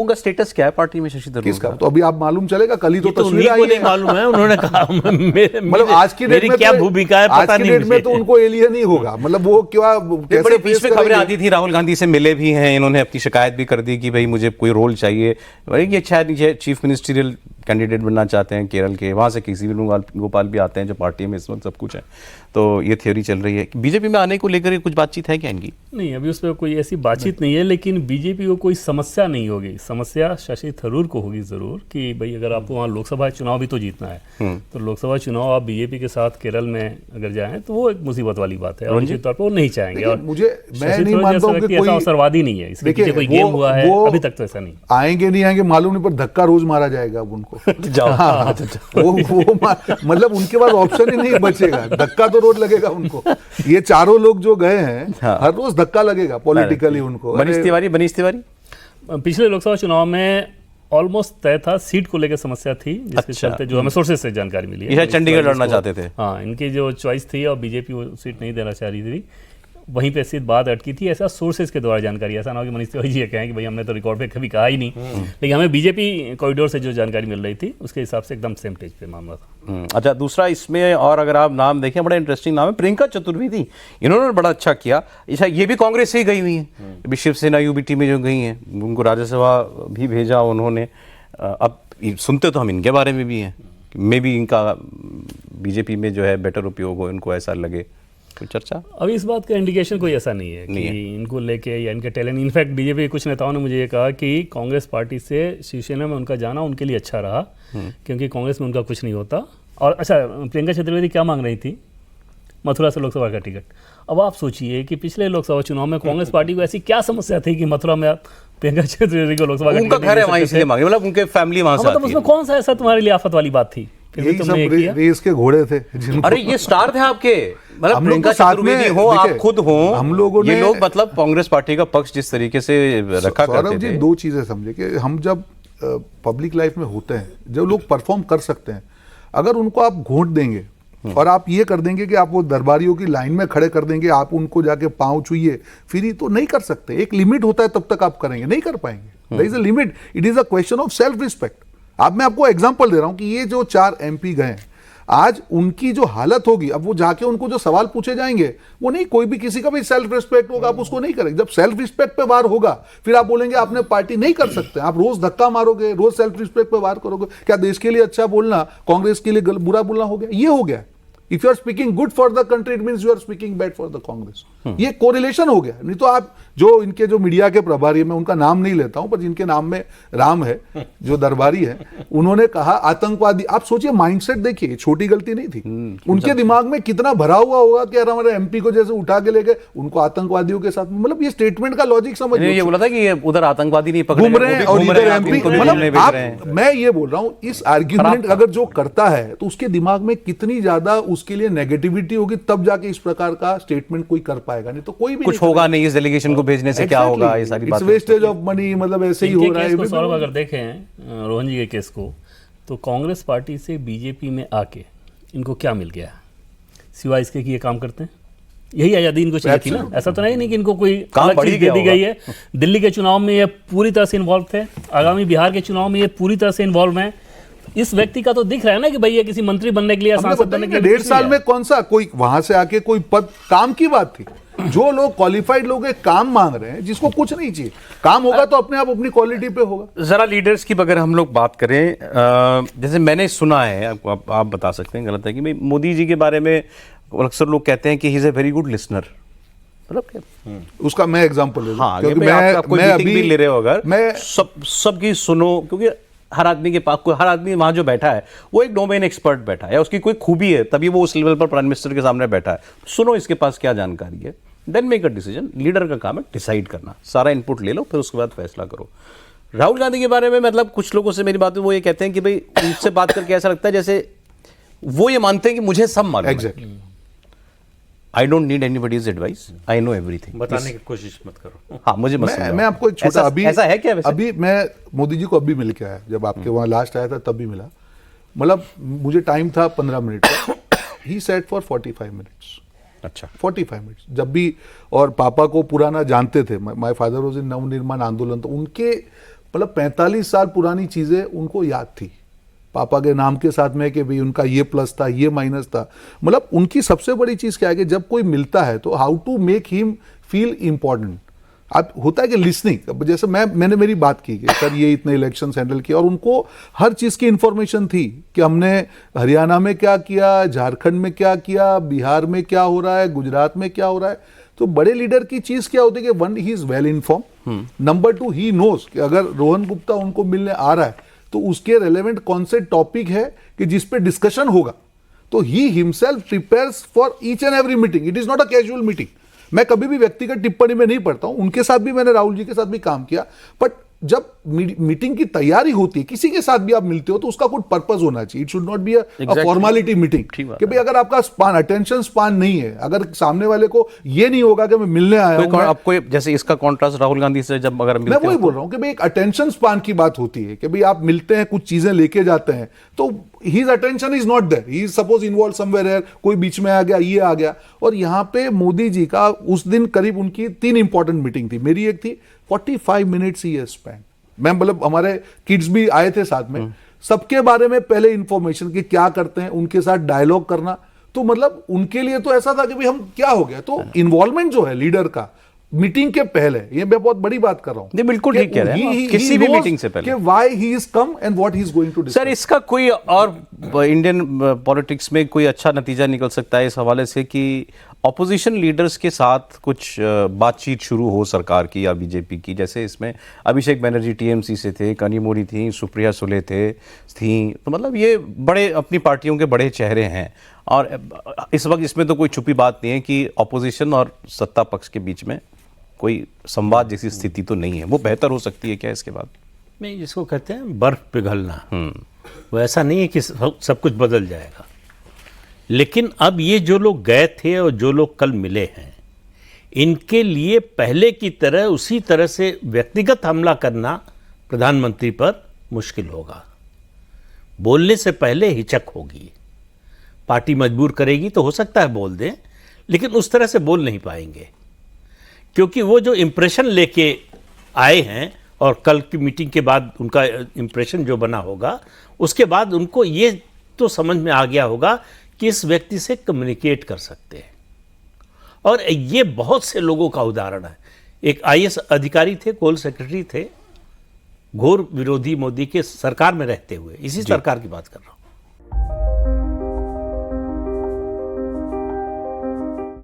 उनका स्टेटस क्या है पार्टी में शशि थरूर किसका? तो अभी आप मालूम चलेगा, कल ही तो तस्वीर आई नहीं मालूम है, उन्होंने कहा मतलब आज की डेट में क्या भूमिका है पता नहीं, आज की डेट में तो उनको एलियन ही होगा, मतलब वो क्या बड़े बीच में खबरें आती थी, राहुल गांधी से मिले भी हैं, इन्होंने अपनी शिकायत भी कर दी कि भाई मुझे कोई रोल चाहिए, ये शायद चीफ मिनिस्ट्रियल कैंडिडेट बनना चाहते हैं केरल के, वहाँ से किसी गोपाल भी आते हैं जो पार्टी में इस वक्त सब कुछ है। तो ये थ्योरी चल रही है बीजेपी में आने को लेकर कुछ बातचीत है क्या इनकी? नहीं, अभी उस पर कोई ऐसी बातचीत नहीं है, लेकिन बीजेपी को कोई समस्या नहीं होगी। समस्या शशि थरूर को होगी ज़रूर कि भाई अगर आपको वहाँ लोकसभा चुनाव भी तो जीतना है, तो लोकसभा चुनाव आप बीजेपी के साथ केरल में अगर जाएं तो वो एक मुसीबत वाली बात है, और निश्चित तौर पर वो नहीं चाहेंगे। और मैं नहीं मानता हूं कि कोई अवसरवादी नहीं है, इसके पीछे कोई गेम हुआ है, अभी तक तो ऐसा नहीं। आएंगे नहीं आएंगे मालूम नहीं, पर धक्का रोज मारा जाएगा अब उनको। वो मतलब उनके पास ऑप्शन ही नहीं बचेगा, धक्का तो रोज लगेगा उनको। ये चारों लोग जो गए हैं हर रोज धक्का लगेगा पॉलिटिकली उनको। मनीष तिवारी पिछले लोकसभा चुनाव में ऑलमोस्ट तय था, सीट को लेकर समस्या थी, जिसके चलते जो हमें सोर्सेज से जानकारी मिली है, ये चंडीगढ़ लड़ना चाहते थे। हाँ, इनकी जो चॉइस थी और बीजेपी वो सीट नहीं देना चाह रही थी, वहीं पे सीट बात अटकी थी। ऐसा सोर्सेज के द्वारा जानकारी, ऐसा ना हो कि मनीष तिवारी जी ये कहें कि भाई हमने तो रिकॉर्ड पे कभी कहा ही नहीं, लेकिन हमें बीजेपी कॉरिडोर से जो जानकारी मिल रही थी उसके हिसाब से एकदम सेम पेज पे मामला था। अच्छा, दूसरा इसमें और अगर आप नाम देखें, बड़ा इंटरेस्टिंग नाम है प्रियंका चतुर्वेदी, इन्होंने बड़ा अच्छा किया। अच्छा, ये भी कांग्रेस से ही गई हुई हैं, अभी शिवसेना यूबीटी में जो गई हैं, उनको राज्यसभा भी भेजा उन्होंने। अब सुनते तो हम इनके बारे में भी हैं, मे भी इनका बीजेपी में जो है बेटर उपयोग हो, इनको ऐसा लगे, कोई चर्चा? अभी इस बात का इंडिकेशन कोई ऐसा नहीं है कि इनको लेके या इनके टैलेंट। इनफैक्ट बीजेपी के कुछ नेताओं ने मुझे ये कहा कि कांग्रेस पार्टी से शिवसेना में उनका जाना उनके लिए अच्छा रहा, क्योंकि कांग्रेस में उनका कुछ नहीं होता। और अच्छा, प्रियंका चतुर्वेदी क्या मांग रही थी? मथुरा से लोकसभा का टिकट। अब आप सोचिए कि पिछले लोकसभा चुनाव में कांग्रेस पार्टी को ऐसी क्या समस्या थी कि मथुरा में आप प्रियंका चतुर्वेदी को लोकसभा का टिकट, उनका घर है वहाँ इसलिए मांगे, मतलब उनके फैमिली वहाँ से आती है। उसमें कौन सा ऐसा तुम्हारे लिए आफत वाली बात थी? यही सब रेस के घोड़े थे। अरे ये स्टार थे आपके, मतलब प्रियंका चतुर्वेदी हो, आप खुद हो, हम लोगों ने, ये लोग मतलब कांग्रेस पार्टी का पक्ष जिस तरीके से रखा करते थे। दो चीजें समझे कि हम जब पब्लिक लाइफ में होते हैं, जब लोग परफॉर्म कर सकते हैं, अगर उनको आप घोट देंगे और आप ये कर देंगे कि आप वो दरबारियों की लाइन में खड़े कर देंगे, आप उनको जाके पांव छुइए फिर तो नहीं कर सकते। एक लिमिट होता है, तब तक आप करेंगे, नहीं कर पाएंगे। There is a limit, it is a question of self respect. अब मैं आपको एग्जांपल दे रहा हूं कि ये जो 4 MP गए, आज उनकी जो हालत होगी, अब वो जाके उनको जो सवाल पूछे जाएंगे वो नहीं, कोई भी किसी का भी सेल्फ रिस्पेक्ट होगा, आप उसको नहीं करेंगे। जब सेल्फ रिस्पेक्ट पे वार होगा फिर आप बोलेंगे आपने पार्टी नहीं कर सकते। आप रोज धक्का मारोगे, रोज सेल्फ रिस्पेक्ट पे वार करोगे, क्या देश के लिए अच्छा बोलना कांग्रेस के लिए बुरा बोलना हो गया? ये हो गया। If you are speaking good for the country, it means you are speaking bad for the Congress. ये कोरिलेशन हो गया। नहीं तो आप जो इनके जो मीडिया के प्रभारी, मैं उनका नाम नहीं लेता हूं, पर जिनके नाम में राम है, जो दरबारी है, उन्होंने कहा आतंकवादी। आप सोचिए, माइंडसेट देखिए, छोटी गलती नहीं थी। उनके दिमाग में कितना भरा हुआ होगा कि यार हमारे MP को जैसे उठा के ले गए, उनको आतंकवादियों के साथ, मतलब ये स्टेटमेंट का लॉजिक समझिए। ये बोला था कि उधर आतंकवादी नहीं पकड़े, घूम रहे हैं और इधर MP, मतलब मैं ये बोल रहा हूं, इस आर्ग्यूमेंट अगर जो करता है तो उसके दिमाग में कितनी ज्यादा उसके लिए नेगेटिविटी होगी, तब जाके इस प्रकार का स्टेटमेंट कोई कर पाएगा। नहीं तो कोई भी कुछ होगा नहीं। इस डेलीगेशन को भेजने से क्या होगा? ये सारी बातें, वेस्टेज ऑफ मनी, मतलब ऐसे ही हो रहा है। सौरभ, अगर देखें रोहन जी के केस को, तो कांग्रेस पार्टी से बीजेपी में आके इनको क्या मिल गया सिवाय इसके कि ये काम करते हैं? यही आजादी इनको चाहिए थी ना। ऐसा तो नहीं कि इनको कोई अलग चीज दे दी गई है। दिल्ली के चुनाव में ये पूरी तरह से इन्वॉल्व थे, आगामी बिहार के चुनाव में ये पूरी तरह से इन्वॉल्व हैं। इस व्यक्ति का तो दिख रहा है ना कि भाई ये किसी मंत्री बनने के लिए, सांसद बनने के लिए 1.5 साल में कौन सा कोई वहां से आके कोई पद, काम की बात थी। जो लोग क्वालिफाइड लोग काम मांग रहे हैं, जिसको कुछ नहीं चाहिए, काम होगा तो अपने आप अपनी क्वालिटी पे होगा। जरा लीडर्स की अगर हम लोग बात करें, जैसे मैंने सुना है, आप बता सकते हैं गलत है कि भाई मोदी जी के बारे में अक्सर लोग कहते हैं कि he is a very good listener, मतलब उसका मैं एग्जांपल ले, हाँ, क्योंकि मैं अभी भी ले रहे हो, अगर मैं सबकी सुनो, क्योंकि हर आदमी के पास, हर आदमी वहां जो बैठा है वो एक डोमेन एक्सपर्ट बैठा है, उसकी कोई खूबी है, तभी वो उस लेवल पर प्राइम मिनिस्टर के सामने बैठा है। सुनो इसके पास क्या जानकारी है, then make a decision. Leader का काम है डिसाइड करना, सारा इनपुट ले लो, फिर उसके बाद फैसला करो। राहुल गांधी के बारे में, मतलब कुछ लोगों से मेरी बात है, वो ये कहते हैं कि भाई उनसे बात करके ऐसा लगता है जैसे वो ये मानते हैं कि मुझे सब मालूम है। I don't need anybody's advice, I know everything. बताने की कोशिश मत करो। हाँ, मुझे मैं आपको एक छोटा, अभी ऐसा है क्या? अभी मैं मोदी जी को अभी मिल के आया, जब आपके वहां लास्ट आया था तब भी मिला। मतलब मुझे टाइम था 15 मिनट का, ही सेट फॉर 45 मिनट्स। अच्छा, 45 मिनट्स। जब भी, और पापा को पुराना जानते थे, my father was in Navnirman आंदोलन, तो उनके मतलब 45 साल पुरानी चीजें उनको याद थी, पापा के नाम के साथ में कि भाई उनका ये प्लस था, ये माइनस था। मतलब उनकी सबसे बड़ी चीज क्या है कि जब कोई मिलता है तो how to make him feel important. आप होता है कि लिसनिंग, जैसे मैंने मेरी बात की कि सर ये इतने इलेक्शन हैंडल किया और उनको हर चीज़ की इंफॉर्मेशन थी कि हमने हरियाणा में क्या किया, झारखंड में क्या किया, बिहार में क्या हो रहा है, गुजरात में क्या हो रहा है। तो बड़े लीडर की चीज़ क्या होती है कि one, he is well inform, number two he knows कि अगर रोहन गुप्ता उनको मिलने आ रहा है तो उसके रेलेवेंट कौन से टॉपिक है कि जिस पे डिस्कशन होगा। तो he himself prepares for each and every meeting, it is not a casual meeting. मैं कभी भी व्यक्तिगत टिप्पणी में नहीं पढ़ता हूं, उनके साथ भी मैंने राहुल जी के साथ भी काम किया, बट जब मीटिंग की तैयारी होती है, किसी के साथ भी आप मिलते हो तो उसका कुछ पर्पस होना चाहिए। It should not be a formality meeting कि भाई अगर आपका स्पान, अटेंशन स्पान नहीं है, अगर सामने वाले को ये नहीं होगा कि मैं मिलने आया हूं। आपको जैसे इसका कॉन्ट्रास्ट राहुल गांधी से जब अगर मैं वही बोल रहा हूं कि भाई एक अटेंशन स्पान की बात होती है कि भाई आप मिलते हैं, कुछ चीजें लेके जाते हैं, तो his attention is not there, he is suppose involve somewhere air, कोई बीच में आ गया, ये आ गया। और यहाँ पे मोदी जी का उस दिन करीब उनकी 3 इंपॉर्टेंट मीटिंग थी। मेरी एक थी 45 मिनट्स ही स्पेंड, मैं मतलब हमारे किड्स भी आए थे साथ में, सबके बारे में पहले इंफॉर्मेशन कि क्या करते हैं, उनके साथ डायलॉग करना। तो मतलब उनके लिए तो ऐसा था कि भाई हम क्या हो गया। तो इन्वॉल्वमेंट जो है लीडर का मीटिंग के पहले, ये मैं बहुत बड़ी बात कर रहा हूं। बिल्कुल ठीक कह रहे हैं, किसी भी मीटिंग से पहले कि why he is come and what he is going to discuss. Sir, इसका कोई और इंडियन पॉलिटिक्स में कोई अच्छा नतीजा निकल सकता है इस हवाले से कि ऑपोजिशन लीडर्स के साथ कुछ बातचीत शुरू हो सरकार की या बीजेपी की। जैसे इसमें अभिषेक बनर्जी टीएमसी से थे, कनिमोड़ी थी, सुप्रिया सुले थी, तो मतलब ये बड़े अपनी पार्टियों के बड़े चेहरे हैं। और इस वक्त इसमें तो कोई छुपी बात नहीं है कि ऑपोजिशन और सत्ता पक्ष के बीच में कोई संवाद जैसी स्थिति तो नहीं है। वो बेहतर हो सकती है क्या इसके बाद? नहीं, जिसको कहते हैं बर्फ पिघलना, वो ऐसा नहीं है कि सब कुछ बदल जाएगा। लेकिन अब ये जो लोग गए थे और जो लोग कल मिले हैं, इनके लिए पहले की तरह उसी तरह से व्यक्तिगत हमला करना प्रधानमंत्री पर मुश्किल होगा। बोलने से पहले हिचक होगी, पार्टी मजबूर करेगी तो हो सकता है बोल दें, लेकिन उस तरह से बोल नहीं पाएंगे, क्योंकि वो जो इम्प्रेशन लेके आए हैं और कल की मीटिंग के बाद उनका इम्प्रेशन जो बना होगा, उसके बाद उनको ये तो समझ में आ गया होगा कि इस व्यक्ति से कम्युनिकेट कर सकते हैं। और ये बहुत से लोगों का उदाहरण है। एक आईएएस अधिकारी थे, कोल सेक्रेटरी थे, घोर विरोधी मोदी के सरकार में रहते हुए, इसी सरकार की बात कर रहा हूँ।